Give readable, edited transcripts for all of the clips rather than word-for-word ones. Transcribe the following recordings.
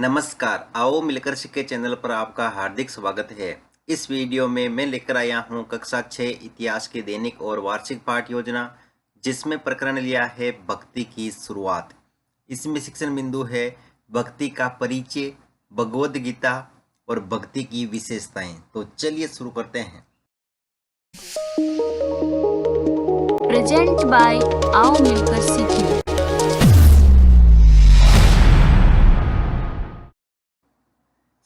नमस्कार, आओ मिलकर सीखे चैनल पर आपका हार्दिक स्वागत है। इस वीडियो में मैं लेकर आया हूं कक्षा 6 इतिहास की दैनिक और वार्षिक पाठ योजना, जिसमें प्रकरण लिया है भक्ति की शुरुआत। इसमें शिक्षण बिंदु है भक्ति का परिचय, भगवद गीता और भक्ति की विशेषताएं। तो चलिए शुरू करते हैं। प्रेजेंट बाय आओ मिलकर सीखें।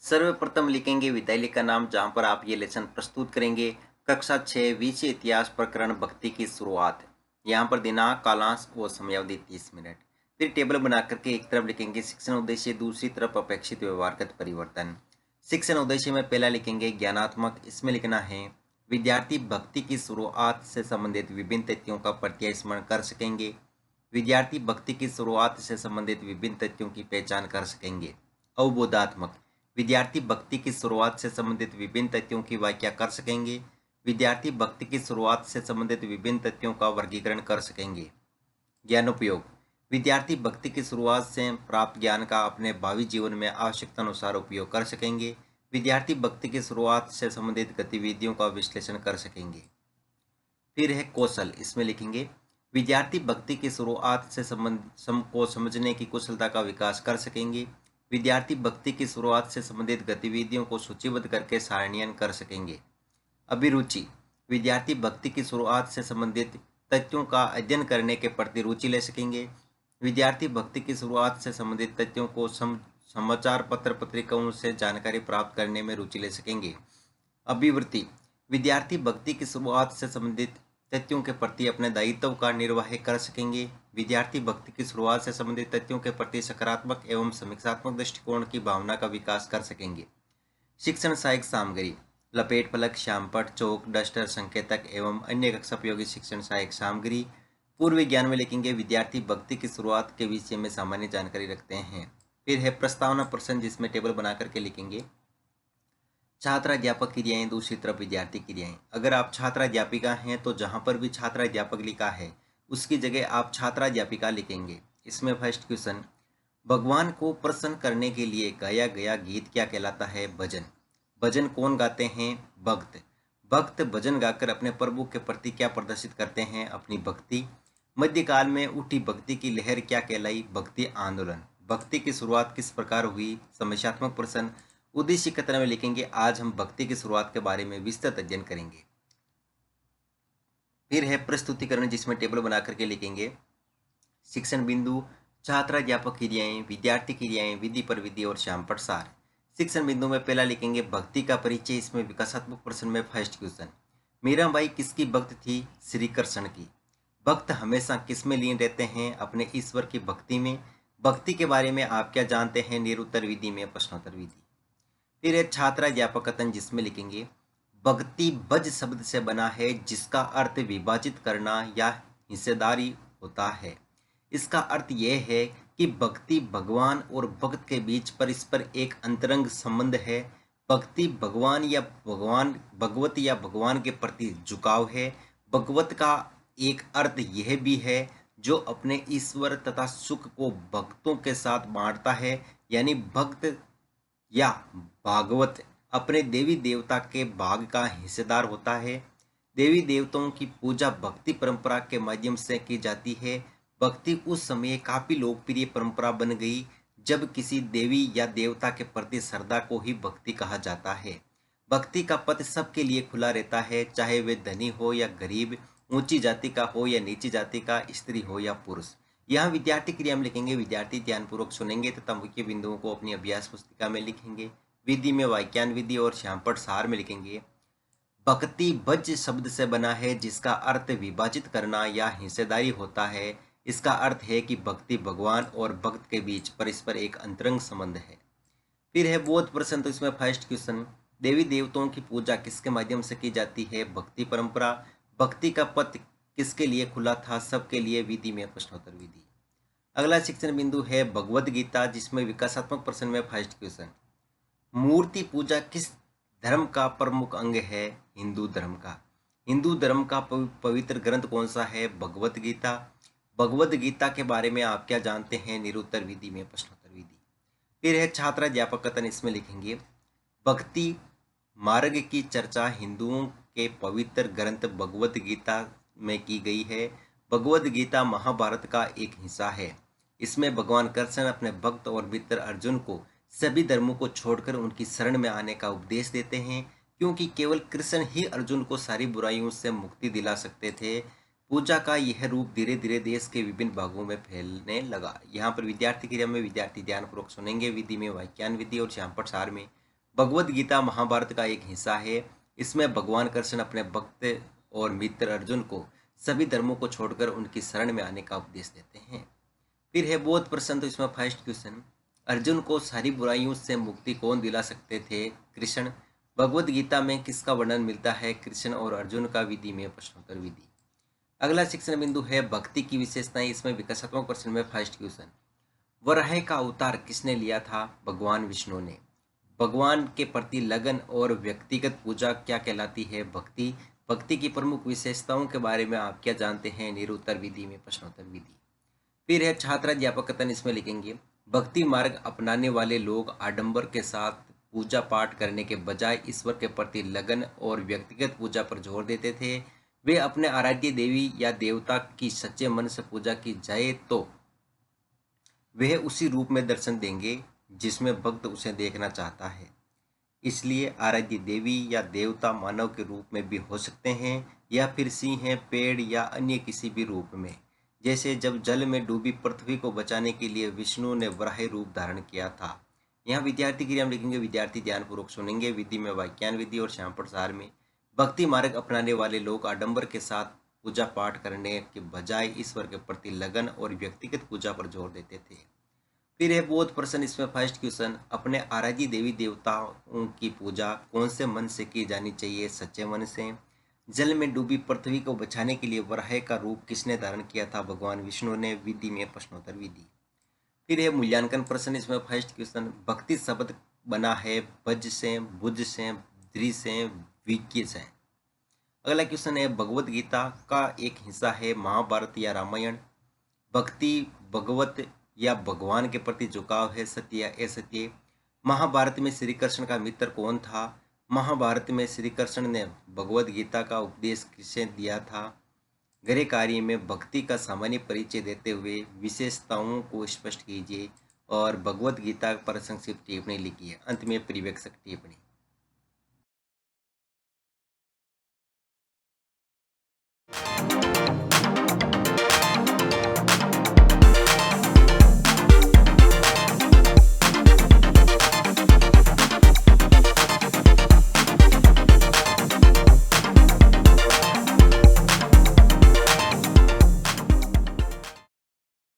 सर्वप्रथम लिखेंगे विद्यालय का नाम, जहां पर आप ये लेसन प्रस्तुत करेंगे। कक्षा 6 विषय इतिहास प्रकरण भक्ति की शुरुआत। यहाँ पर दिनांक, कालांश और समयावधि 30 मिनट। फिर टेबल बना करके एक तरफ लिखेंगे शिक्षण उद्देश्य, दूसरी तरफ अपेक्षित व्यवहारगत परिवर्तन। शिक्षण उद्देश्य में पहला लिखेंगे ज्ञानात्मक। इसमें लिखना है विद्यार्थी भक्ति की शुरुआत से संबंधित विभिन्न तथ्यों का प्रत्यय स्मरण कर सकेंगे। विद्यार्थी भक्ति की शुरुआत से संबंधित विभिन्न तथ्यों की पहचान कर सकेंगे। अवबोधात्मक, विद्यार्थी भक्ति की शुरुआत से संबंधित विभिन्न तथ्यों की व्याख्या कर सकेंगे। विद्यार्थी भक्ति की शुरुआत से संबंधित विभिन्न तथ्यों का वर्गीकरण कर सकेंगे। ज्ञानोपयोग, विद्यार्थी भक्ति की शुरुआत से प्राप्त ज्ञान का अपने भावी जीवन में आवश्यकता अनुसार उपयोग कर सकेंगे। विद्यार्थी भक्ति की शुरुआत से संबंधित गतिविधियों का विश्लेषण कर सकेंगे। फिर है कौशल। इसमें लिखेंगे विद्यार्थी भक्ति की शुरुआत से को समझने की कुशलता का विकास कर सकेंगे। विद्यार्थी भक्ति की शुरुआत से संबंधित गतिविधियों को सूचीबद्ध करके सारणीयन कर सकेंगे। अभिरुचि, विद्यार्थी भक्ति की शुरुआत से संबंधित तथ्यों का अध्ययन करने के प्रति रुचि ले सकेंगे। विद्यार्थी भक्ति की शुरुआत से संबंधित तथ्यों को समाचार पत्र पत्रिकाओं से जानकारी प्राप्त करने में रुचि ले सकेंगे। अभिवृत्ति, विद्यार्थी भक्ति की शुरुआत से संबंधित तथ्यों के प्रति अपने दायित्व का निर्वाह कर सकेंगे। विद्यार्थी भक्ति की शुरुआत से संबंधित तथ्यों के प्रति सकारात्मक एवं समीक्षात्मक दृष्टिकोण की भावना का विकास कर सकेंगे। शिक्षण सहायक सामग्री, लपेट फलक, श्यामपट, चौक, डस्टर, संकेतक एवं अन्य कक्षा उपयोगी शिक्षण सहायक सामग्री। पूर्व ज्ञान में लिखेंगे विद्यार्थी भक्ति की शुरुआत के विषय में सामान्य जानकारी रखते हैं। फिर है प्रस्तावना प्रश्न, जिसमें टेबल बना करके लिखेंगे छात्राध्यापक क्रियाएं, दूसरी तरफ विद्यार्थी क्रियाएं। अगर आप छात्राध्यापिका हैं तो जहां पर भी छात्राध्यापक लिखा है उसकी जगह आप छात्राध्यापिका लिखेंगे। इसमें फर्स्ट क्वेश्चन, भगवान को प्रसन्न करने के लिए गाया गया गीत क्या कहलाता है? भजन। भजन कौन गाते हैं? भक्त। भक्त भजन गाकर अपने प्रभु के प्रति क्या प्रदर्शित करते हैं? अपनी भक्ति। मध्यकाल में उठी भक्ति की लहर क्या कहलाई? भक्ति आंदोलन। भक्ति की शुरुआत किस प्रकार हुई? समस्यात्मक प्रश्न। उद्देश्य कथन में लिखेंगे आज हम भक्ति की शुरुआत के बारे में विस्तृत अध्ययन करेंगे। फिर है प्रस्तुतिकरण, जिसमें टेबल बना करके लिखेंगे शिक्षण बिंदु, छात्राध्यापक क्रियाएं, विद्यार्थी क्रियाएं, विधि पर विधि और श्यामपट सार। शिक्षण बिंदु में पहला लिखेंगे भक्ति का परिचय। इसमें विकासात्मक प्रश्न में फर्स्ट क्वेश्चन, मीराबाई किसकी भक्त थी? श्री कृष्ण की। भक्त हमेशा किस में लीन रहते हैं? अपने ईश्वर की भक्ति में। भक्ति के बारे में आप क्या जानते हैं? निरुत्तर विधि में प्रश्नोत्तर विधि। फिर है छात्राध्यापक कथन, जिसमें लिखेंगे भक्ति बज शब्द से बना है जिसका अर्थ विभाजित करना या हिस्सेदारी होता है। इसका अर्थ यह है कि भक्ति भगवान और भक्त के बीच परस्पर एक अंतरंग संबंध है। भक्ति भगवत या भगवान के प्रति झुकाव है। भगवत का एक अर्थ यह भी है जो अपने ईश्वर तथा सुख को भक्तों के साथ बांटता है, यानी भक्त या भागवत अपने देवी देवता के भाग का हिस्सेदार होता है। देवी देवताओं की पूजा भक्ति परंपरा के माध्यम से की जाती है। भक्ति उस समय काफी लोकप्रिय परंपरा बन गई जब किसी देवी या देवता के प्रति श्रद्धा को ही भक्ति कहा जाता है। भक्ति का पथ सबके लिए खुला रहता है, चाहे वे धनी हो या गरीब, ऊंची जाति का हो या नीची जाति का, स्त्री हो या पुरुष। यहाँ विद्यार्थी क्रिया में लिखेंगे विद्यार्थी ध्यानपूर्वक सुनेंगे तथा मुख्य बिंदुओं को अपनी अभ्यास पुस्तिका में लिखेंगे। विधि में वाक्यान विधि और श्यामपट सार में लिखेंगे भक्ति बज शब्द से बना है जिसका अर्थ विभाजित करना या हिस्सेदारी होता है। इसका अर्थ है कि भक्ति भगवान और भक्त के बीच परस्पर एक अंतरंग संबंध है। फिर है बोध प्रश्न, तो इसमें फर्स्ट क्वेश्चन, देवी देवताओं की पूजा किसके माध्यम से की जाती है? भक्ति परंपरा। भक्ति का पथ किसके लिए खुला था? सबके लिए। विधि में प्रश्नोत्तर विधि। अगला शिक्षण बिंदु है भगवद गीता, जिसमें विकासात्मक प्रश्न में फर्स्ट क्वेश्चन, मूर्ति पूजा किस धर्म का प्रमुख अंग है? हिंदू धर्म का। हिंदू धर्म का पवित्र ग्रंथ कौन सा है? भगवद गीता। भगवद गीता के बारे में आप क्या जानते हैं? निरुत्तर विधि में प्रश्नोत्तर विधि। फिर है छात्राध्यापक कथन, इसमें लिखेंगे भक्ति मार्ग की चर्चा हिंदुओं के पवित्र ग्रंथ भगवद गीता में की गई है। भगवद गीता महाभारत का एक हिस्सा है। इसमें भगवान कृष्ण अपने भक्त और मित्र अर्जुन को सभी धर्मों को छोड़कर उनकी शरण में आने का उपदेश देते हैं, क्योंकि केवल कृष्ण ही अर्जुन को सारी बुराइयों से मुक्ति दिला सकते थे। पूजा का यह रूप धीरे धीरे देश के विभिन्न भागों में फैलने लगा। यहाँ पर विद्यार्थी क्रिया में विद्यार्थी ध्यानपूर्वक सुनेंगे, विधि में वाक्यान विधि और श्यामपट सार में भगवद गीता महाभारत का एक हिस्सा है। इसमें भगवान कृष्ण अपने भक्त और मित्र अर्जुन को सभी धर्मों को छोड़कर उनकी शरण में आने का उपदेश देते हैं। फिर है बोध प्रश्न, तो इसमें फर्स्ट क्वेश्चन, अर्जुन को सारी बुराइयों से मुक्ति कौन दिला सकते थे? कृष्ण। भगवद गीता में किसका वर्णन मिलता है? कृष्ण और अर्जुन का। विधि में प्रश्नोत्तर विधि। अगला शिक्षण बिंदु है भक्ति की विशेषताएं। इसमें विकासात्मक प्रश्न में फर्स्ट क्वेश्चन, वराह का अवतार किसने लिया था? भगवान विष्णु ने। भगवान के प्रति लगन और व्यक्तिगत पूजा क्या कहलाती है? भक्ति। भक्ति की प्रमुख विशेषताओं के बारे में आप क्या जानते हैं? निरुत्तर विधि में प्रश्नोत्तर विधि। फिर है छात्राध्यापक कथन, इसमें लिखेंगे भक्ति मार्ग अपनाने वाले लोग आडंबर के साथ पूजा पाठ करने के बजाय ईश्वर के प्रति लगन और व्यक्तिगत पूजा पर जोर देते थे। वे अपने आराध्य देवी या देवता की सच्चे मन से पूजा की जाए तो वह उसी रूप में दर्शन देंगे जिसमें भक्त उसे देखना चाहता है। इसलिए आराध्य देवी या देवता मानव के रूप में भी हो सकते हैं या फिर सिंह, पेड़ या अन्य किसी भी रूप में। जैसे जब जल में डूबी पृथ्वी को बचाने के लिए विष्णु ने वराह रूप धारण किया था। यहाँ विद्यार्थी क्रिया में लिखेंगे, विद्यार्थी ध्यानपूर्वक सुनेंगे, विधि में वाक्यान विधि और श्यामपट सार में भक्ति मार्ग अपनाने वाले लोग आडंबर के साथ पूजा पाठ करने के बजाय ईश्वर के प्रति लगन और व्यक्तिगत पूजा पर जोर देते थे। फिर है बोध प्रश्न, इसमें फर्स्ट क्वेश्चन, अपने आराध्य देवी देवताओं की पूजा कौन से मन से की जानी चाहिए? सच्चे मन से। जल में डूबी पृथ्वी को बचाने के लिए वराह का रूप किसने धारण किया था? भगवान विष्णु ने। विधि में प्रश्नोत्तर विधि। फिर है मूल्यांकन प्रश्न, इसमें फर्स्ट क्वेश्चन, भक्ति शब्द बना है भज से, बुझ से, द्रि से, विज्ञ से। अगला क्वेश्चन है भगवद गीता का एक हिस्सा है महाभारत या रामायण। भक्ति भगवत या भगवान के प्रति झुकाव है, सत्य या असत्य। महाभारत में श्री कृष्ण का मित्र कौन था? महाभारत में श्री कृष्ण ने भगवद गीता का उपदेश किसे दिया था? गृह कार्य में भक्ति का सामान्य परिचय देते हुए विशेषताओं को स्पष्ट कीजिए और भगवद गीता पर संक्षिप्त टिप्पणी लिखिए। अंत में परिवेक्षक टिप्पणी।